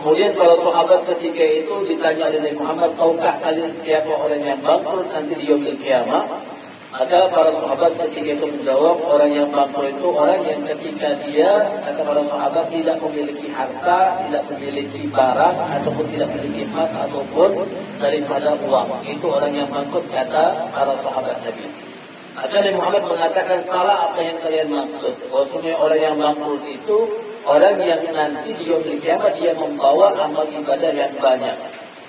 Kemudian para sahabat ketika itu ditanya oleh Nabi Muhammad, tahukah kalian siapa orang yang bangkrut nanti di yaumil qiyamah? Maka para sahabat ketika itu menjawab, orang yang bangkrut itu orang yang ketika dia, kata para sahabat, tidak memiliki harta, tidak memiliki barang, ataupun tidak memiliki emas, ataupun daripada uang. Itu orang yang bangkrut, kata para sahabat Nabi. Maka Nabi Muhammad mengatakan, salah apa yang kalian maksud. Maksudnya orang yang bangkrut itu orang yang nanti di yaumil qiyamah dia membawa amal ibadah yang banyak.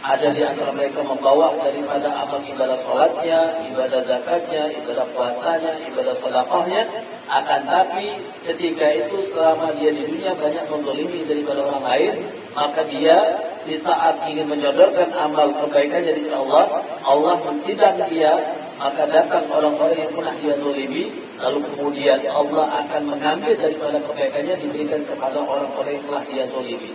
Ada di antara mereka membawa daripada amal ibadah sholatnya, ibadah zakatnya, ibadah puasanya, ibadah sedekahnya. Akan tapi ketika itu selama dia di dunia banyak menzalimi daripada orang lain, maka dia di saat ingin menyodorkan amal kebaikannya di sisi Allah, Allah mensidang dia. Maka datang orang-orang yang pernah dia zalimi, lalu kemudian Allah akan mengambil daripada kebaikannya diberikan kepada orang-orang yang telah dia zalimi.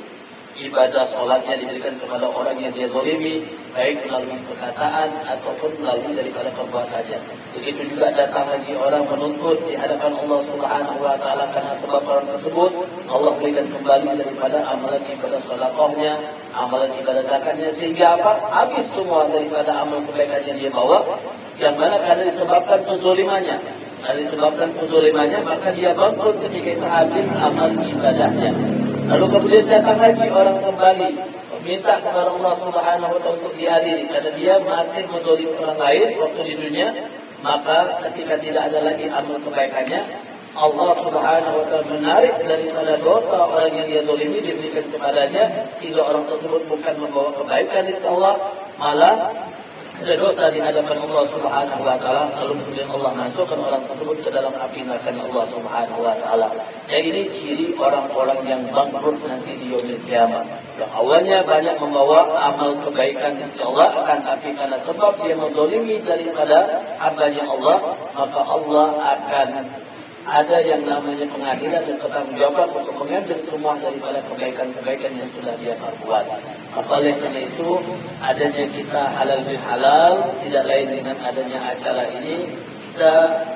Ibadah sholatnya diberikan kepada orang yang dia zalimi, baik melalui perkataan ataupun melalui daripada perbuatannya. Begitu juga datang lagi orang menuntut di hadapan Allah Subhanahu wa taala karena sebab orang tersebut, Allah berikan kembali daripada amalan ibadah sedekahnya, amalan ibadah zakatnya, sehingga apa? Habis semua daripada amal kebaikan yang dia bawa, yang mana karena disebabkan kezalimannya. Karena disebabkan kezalimannya, maka dia bangkrut ketika itu habis amal ibadahnya. Lalu kemudian datang lagi orang kembali meminta kepada Allah Subhanahu wa taala untuk diadili karena dia masih menzalimi orang lain waktu di dunia. Maka ketika tidak ada lagi amal kebaikannya, Allah Subhanahu wa taala menarik daripada dosa orang yang dia zalimi diberikan kepadanya, sehingga orang tersebut bukan membawa kebaikan di sisi Allah, malah ada dosa di hadapan Allah Subhanahu wa taala. Lalu kemudian Allah masukkan orang tersebut ke dalam api neraka Allah Subhanahu wa taala. Yang ini ciri orang-orang yang bangkrut nanti di yaumil qiyamah. Yang awalnya banyak membawa amal kebaikan di sisi Allah, akan tapi karena sebab dia menzalimi daripada hambanya Allah, maka Allah akan ada yang namanya pengadilan dan pertanggungjawaban untuk mengambil semua daripada kebaikan-kebaikan yang sudah dia perbuat. Oleh karena itu, adanya kita halal bil halal tidak lain dengan adanya acara ini, kita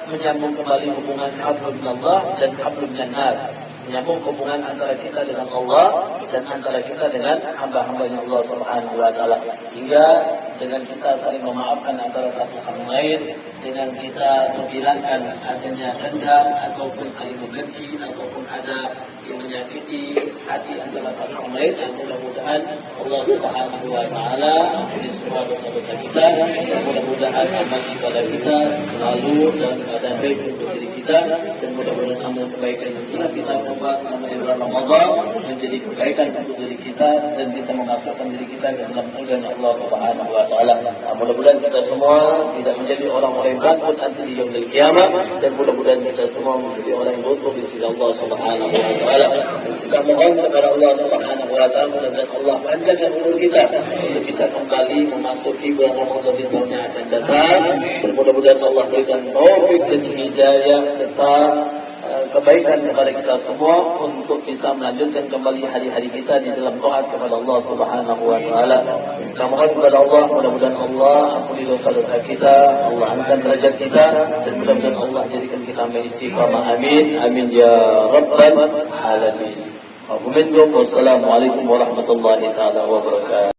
menyambung kembali hubungan hablum minallah dan hablum minannas, menyambung hubungan antara kita dengan Allah dan antara kita dengan hamba-hambanya Allah Subhanahu wa taala, hingga dengan kita saling memaafkan antara satu sama lain, dengan kita menghilangkan adanya dendam ataupun saling membenci ataupun ada yang menyakiti hati antara satu sama lain. Dan mudah-mudahan Allah Subhanahu wa taala ampuni semua dosa-dosa kita, dan mudah-mudahan amal ibadah kita selalu dalam keadaan baik untuk diri kita, dan mudah-mudahan amal kebaikan yang telah kita ubah selama bulan Ramadan menjadi kebaikan untuk diri kita dan bisa memasukkan diri kita ke dalam surga Allah Subhanahu wa taala. Mudah-mudahan kita semua tidak menjadi orang-orang yang bangkrut nanti di yaumil qiyamah, dan mudah-mudahan kita semua menjadi orang yang lutuf di sisi Allah Subhanahu wa taala. Kita mohon kepada Allah Subhanahu wa taala, mudah-mudahan Allah panjangkan umur kita untuk bisa kembali memasuki bulan Ramadan di tahun yang akan datang, dan mudah-mudahan Allah berikan taufik dan hidayah serta kebaikan kepada kita semua untuk bisa melanjutkan kembali hari-hari kita di dalam taat kepada Allah Subhanahu wa taala. Kita mohon kepada Allah, mudah-mudahan Allah ampuni dosa-dosa kita, Allah angkat derajat kita, dan mudah-mudahan Allah jadikan kita istiqamah. Amin amin ya rabbal alamin. Wassalamualaikum warahmatullahi taala wabarakatuh.